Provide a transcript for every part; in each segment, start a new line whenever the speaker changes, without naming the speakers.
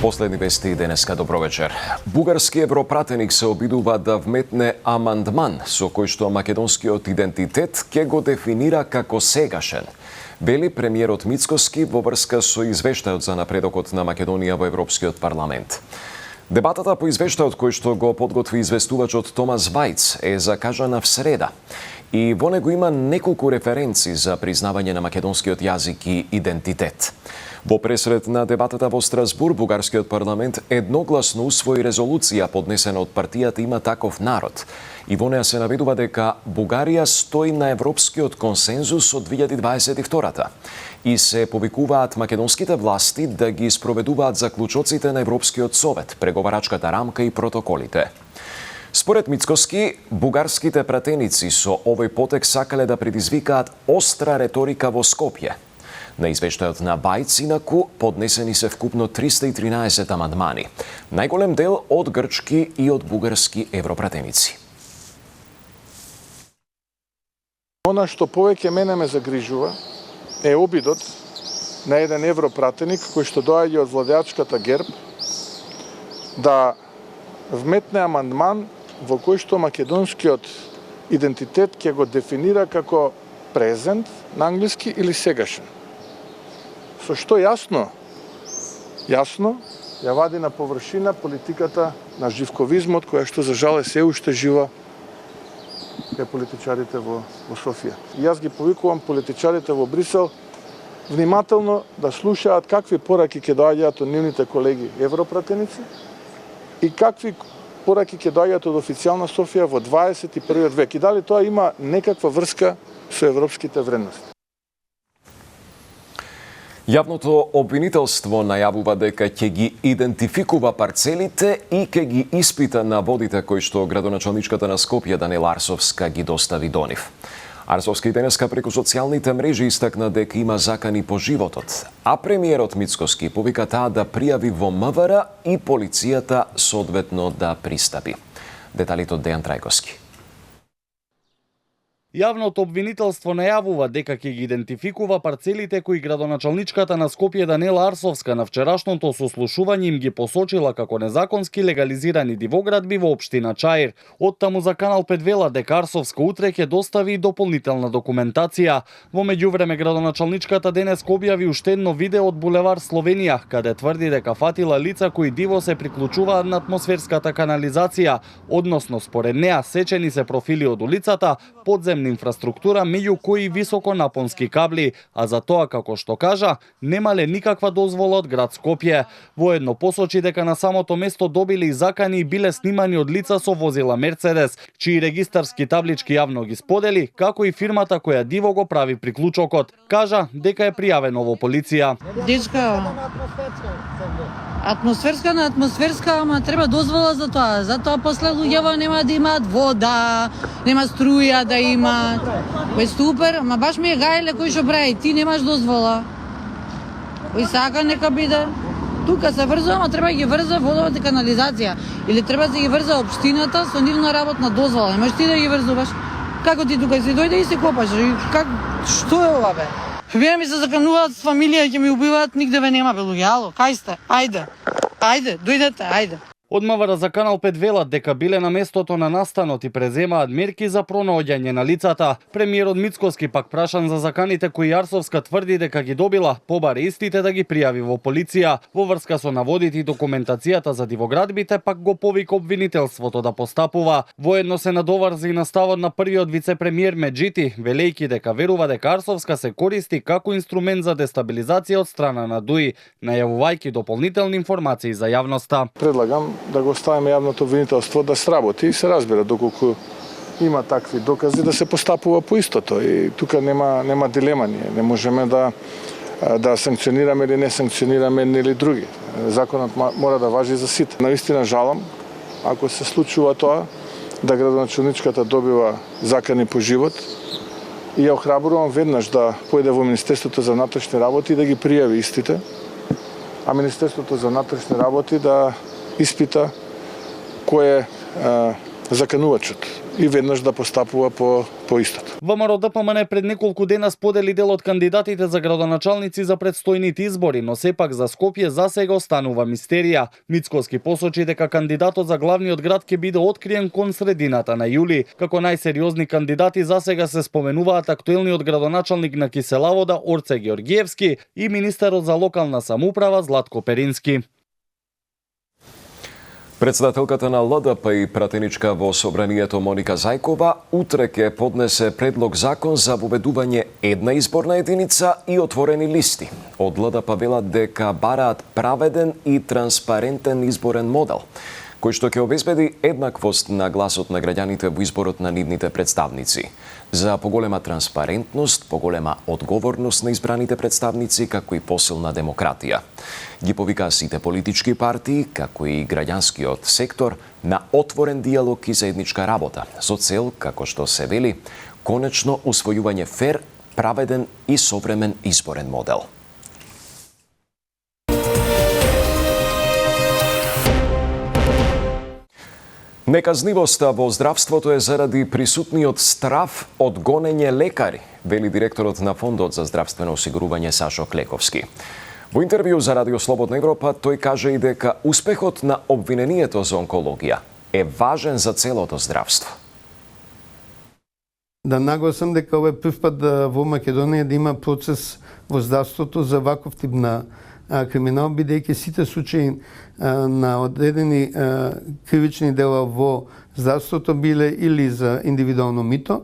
Последни вести денеска, добро вечер. Бугарски европратеник се обидува да вметне амандман со кој што македонскиот идентитет ќе го дефинира како сегашен, вели премиерот Мицкоски во врска со извештајот за напредокот на Македонија во Европскиот парламент. Дебатата по извештајот кој што го подготви известувачот Томас Вајц е закажана в среда и во него има неколку референци за признавање на македонскиот јазик и идентитет. Во пресред на дебатата во Страсбур, бугарскиот парламент едногласно усвои резолуција поднесена од партијата Има таков народ и во неа се наведува дека Бугарија стои на европскиот консензус од 2022 и се повикуваат македонските власти да ги спроведуваат заклучоците на Европскиот совет, преговарачката рамка и протоколите. Според Мицкоски, бугарските пратеници со овој потек сакале да предизвикаат остра реторика во Скопје. На извештајот на Вајц, инаку, поднесени се вкупно 313 амандмани, најголем дел од грчки и од бугарски европратеници.
Она што повеќе мене ме загрижува е обидот на еден европратеник кој што доаѓа од владеачката ГЕРБ да вметне амандман во кој што македонскиот идентитет ќе го дефинира како презент на англиски или сегашен. Со што јасно ја вади на површина политиката на живковизмот, која што за жал е се уште жива кај политичарите во Софија. И јас ги повикувам политичарите во Брисел внимателно да слушаат какви пораки ќе доаѓаат од нивните колеги европратеници и какви пораки ќе доаѓаат од официјална Софија во 21. век. И дали тоа има некаква врска со европските вредности.
Јавното обвинителство најавува дека ќе ги идентификува парцелите и ќе ги испита наводите кои што градоначалничката на Скопје Даниела Арсовска ги достави до нив. Арсовска и денеска преку социјалните мрежи истакна дека има закани по животот, а премиерот Мицкоски повика таа да пријави во МВР и полицијата соодветно да пристапи. Деталите од Дејан Трајковски.
Јавното обвинителство најавува дека ќе ги идентификува парцелите кои градоначалничката на Скопје Даниела Арсовска на вчерашното сослушување им ги посочила како незаконски легализирани дивоградби во општина Чаир. Оттаму за Канал 5 вела дека Арсовска утре ќе достави дополнителна документација. Во меѓувреме градоначалничката денеска објави уште едно видео од булевар Словенија, каде тврди дека фатила лица кои диво се приклучуваат на атмосферската канализација, односно според неа сечени се профили од улицата, подземна инфраструктура меѓу кои високонапонски кабли, а за тоа, како што кажа, немале никаква дозвола од град Скопје. Воедно посочи дека на самото место добили и закани и биле снимани од лица со возила Мерцедес, чии регистарски таблички јавно ги сподели, како и фирмата која диво го прави приклучокот. Кажа дека е пријавено во полиција.
Дечка, атмосферска, ама треба дозвола за тоа. Затоа после луѓето нема да имаат вода, нема струја да имаат. Бе супер, ама баш ми е гајле кој што прави, ти немаш дозвола. Кој сака нека биде. Тука се врзува, ама треба да ги врза водовата канализација. Или треба да ги врза општината со нивна работна дозвола. Не можеш ти да ги врзуваш. Како ти тука си дојде и се копаш? Што е ова бе? Вие ми се закануваат с фамилија, ќе ми убиваат, нигде ве нема бе луѓе. Ало, кај сте? Ајде, дојдете, ајде.
Од МВР за Канал 5 велат дека биле на местото на настанот и преземаат мерки за пронаоѓање на лицата. Премиерот Мицкоски пак прашан за заканите кои Арсовска тврди дека ги добила, побаре истите да ги пријави во полиција. Во врска со наводите и документацијата за дивоградбите пак го повика обвинителството да постапува. Воедно се надоврзи и на ставот на првиот вице-премиер Меджити, велејќи дека верува дека Арсовска се користи како инструмент за дестабилизација од страна на ДУИ, најавувајќи дополнителни информации за јавноста.
Предлагам да го оставиме јавното обвинителство да сработи и се разбира доколку има такви докази да се постапува по истото и тука нема дилема, ние не можеме да санкционираме или не санкционираме едни или други. Законот мора да важи за сите. Наистина жалам ако се случува тоа да градоначалничката добива закани по живот и ја охрабрувам веднаш да појде во Министерството за внатрешни работи и да ги пријави истите, а Министерството за внатрешни работи да испита кој е заканувачот. и веднаш да постапува по истото.
ВМРО ДПМН пред неколку дена сподели дел од кандидатите за градоначалници за предстојните избори, но сепак за Скопје засега останува мистерија. Мицкоски посочи дека кандидатот за главниот град ќе биде откриен кон средината на јули. Како најсериозни кандидати засега се споменуваат актуелниот градоначалник на Киселавода Орце Георгиевски и министерот за локална самоуправа Златко Перински.
Председателката на ЛДП и пратеничка во Собранието Моника Зајкова утре ќе поднесе предлог закон за воведување една изборна единица и отворени листи. Од ЛДП велат дека бараат праведен и транспарентен изборен модел, кој што ќе обезбеди еднаквост на гласот на граѓаните во изборот на нивните представници. За поголема транспарентност, поголема одговорност на избраните представници, како и посилна демократија. Ги повика сите политички партии, како и граѓанскиот сектор, на отворен диалог и заедничка работа, со цел, како што се вели, конечно усвојување фер, праведен и современ изборен модел. Неказнивоста во здравството е заради присутниот страв од гонење лекари, вели директорот на Фондот за здравствено осигурување Сашо Клековски. Во интервју за Радио Слободна Европа тој каже и дека успехот на обвинението за онкологија е важен за целото здравство.
Да нагласам дека ова е прв пат во Македонија да има процес во здравството за ваков тип на криминал, бидејќи сите случаи на одредени кривични дела во здравството биле или за индивидуално мито,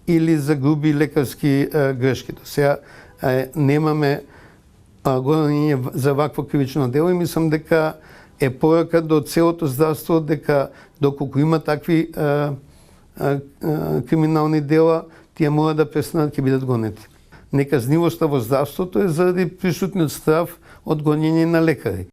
или за груби лекарски грешки. Сега немаме гонење за вакво кривично дело и мислам дека е порака до целото здравство дека доколку има такви криминални дела, тие мора да престанат ќе бидат гонети. Неказнивоста во здравството е заради присутниот страв од гонење на лекари.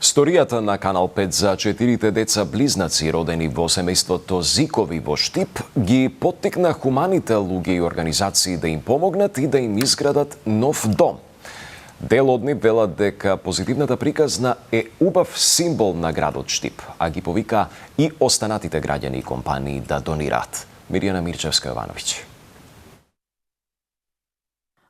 Сторијата на Канал 5 за 4 деца близнаци родени во семејството Зикови во Штип ги поттикна хуманите луѓе и организации да им помогнат и да им изградат нов дом. Дел од нив велат дека позитивната приказна е убав символ на градот Штип, а ги повика и останатите граѓани и компании да донираат. Мирјана Мирчевска-Јовановиќ.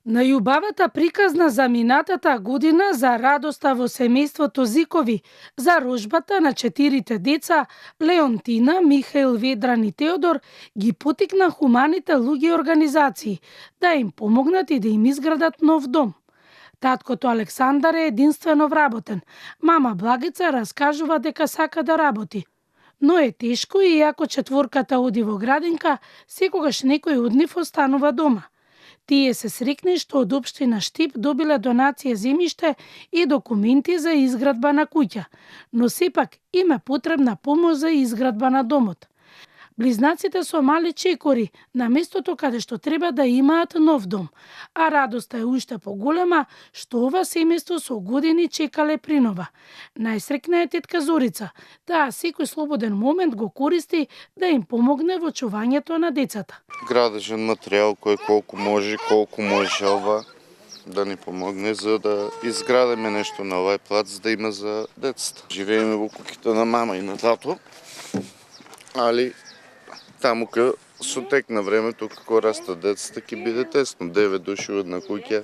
Најубавата приказна за минатата година за радоста во семејството Зикови, за рожбата на 4 деца, Леонтина, Михаил, Ведран и Теодор, ги потикна хуманите луѓе и организации да им помогнат и да им изградат нов дом. Таткото Александар е единствено вработен. Мама Благица раскажува дека сака да работи. Но е тешко и иако четворката оди во градинка, секогаш некој од нив останува дома. Тие се срекни што од општина Штип добиле донација земјиште и документи за изградба на куќа, но сепак им е потребна помош за изградба на домот. Близнаците со мали чекори на местото каде што треба да имаат нов дом, а радоста е уште поголема што ова семејство со години чекале принова. Најсрекна е тетка Зорица, таа секој слободен момент го користи да им помогне во чувањето на децата.
Градежен материјал кој колку може ова да ни помогне за да изградиме нешто на овај плац да има за децата. Живееме во куќите на мама и на тато, али таму кај со тек на времето како растат децата ќе биде тесно. 9 души од една куќа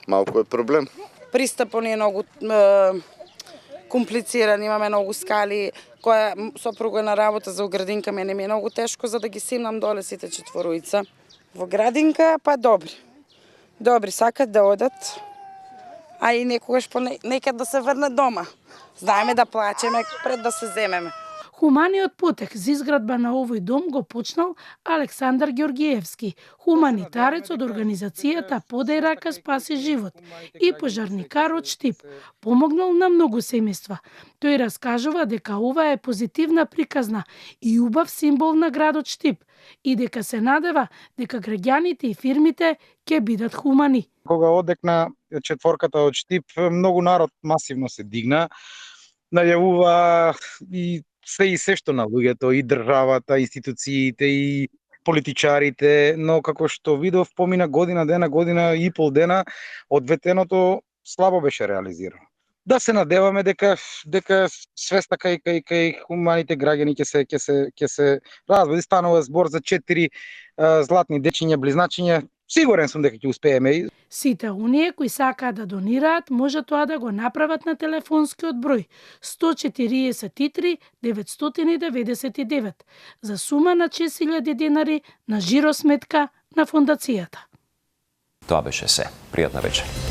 малку е проблем.
Пристапот е многу комплициран, имаме многу скали, која сопруга на работа за градинка мене ми е многу тешко за да ги симнам доле сите четворуица. Во градинка па добри. Добри сакат да одат, а и некогаш некад да се врнат дома. Знаеме да плачеме пред да се земеме.
Хуманиот потек за изградба на овој дом го почнал Александар Георгиевски, хуманитарец од организацијата Подај рака спаси живот и пожарникар од Штип. Помогнал на многу семејства. Тој раскажува дека ова е позитивна приказна и убав символ на градот Штип и дека се надева дека граѓаните и фирмите ќе бидат хумани.
Кога одекна четворката од Штип, многу народ масивно се дигна, најавува и се што на луѓето, и државата, институциите, и политичарите, но како што видов помина година и пол дена, одветеното слабо беше реализирано. да се надеваме дека свеста кај хуманите граѓани ќе се разводи. Станува збор за 4 златни дечиња, близначиња. Сигурен сум дека ќе успееме.
Сите оние кои сакаат да донираат, може тоа да го направат на телефонскиот број 143 999 за сума на 6.000 денари на жиросметка на фондацијата.
Тоа беше се. Пријатна вечер.